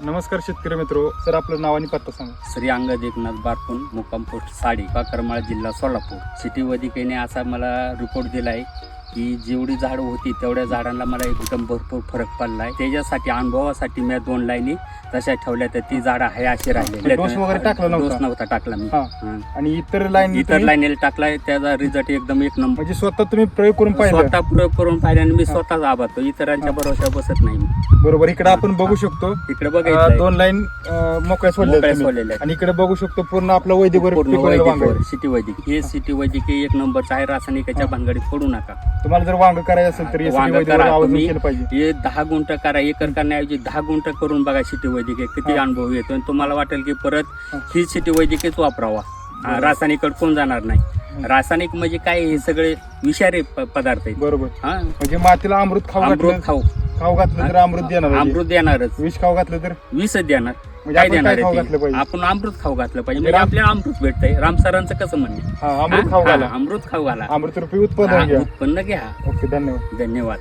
नमस्कार शेतकरी मित्रो, सर आपलं नाव आणि पत्ता सांगा. श्री अंगद एकनाथ बारपून, मुक्काम पोस्ट साडी, करमाळा जिल्हा सोलापूर. सिटी वैदिकेने असा मला रिपोर्ट दिलाय की जेवढी झाडं होती तेवढ्या झाडांना मला एकदम भरपूर फरक पडलाय. त्याच्यासाठी अनुभवासाठी मी 2 लाईनी तशा ठेवल्या, तर ती झाडं आहे अशी राहिली. डोस वगैरे टाकला डोस नव्हता? नव्हता टाकला मी. आणि इतर लाईनीला टाकलाय, त्याचा रिझल्ट एकदम एक नंबर. म्हणजे स्वतः तुम्ही प्रयोग करून पाहिजे? स्वतः प्रयोग करून पाहिल्याने मी स्वतःच आबादतो, इतरांच्या भरोश्यावर बसत नाही मी. बरोबर. इकडे आपण बघू शकतो, इकडे बघायचं 2 लाईन मोकळ्या सोडलेल्या आणि इकडे बघू शकतो पूर्ण आपलं वैदिकवर सिटी वैदिक. हे सिटी वैदिक एक नंबरचं आहे. रासायनिकाच्या भानगडीत पडू नका. तुम्हाला जर वांग करायचं असेल तर हे 10 गुंठ करा, एकर करण्याऐवजी 10 गुंठ करून बघा सिटी वैदिक. किती अनुभव येतो आणि तुम्हाला वाटेल की परत ही सिटी वैदिकच वापरावा, रासायनिक कोण जाणार नाही. रासायनिक म्हणजे काय, हे सगळे विषारी पदार्थ आहेत. बरोबर. म्हणजे मातीला अमृत खाऊ घातलं तर अमृत देणार. अमृत देणारच. विष खाऊ घातलं तर विषच देणार. म्हणजे काय देणार आपण अमृत खाऊ घातलं पाहिजे. म्हणजे आपल्याला अमृत भेटतंय. रामसरांचं कसं म्हणणे, अमृत खाऊ घाला, अमृत खाऊ घाला, अमृत रूपी उत्पन्न घ्या. ओके, धन्यवाद. धन्यवाद.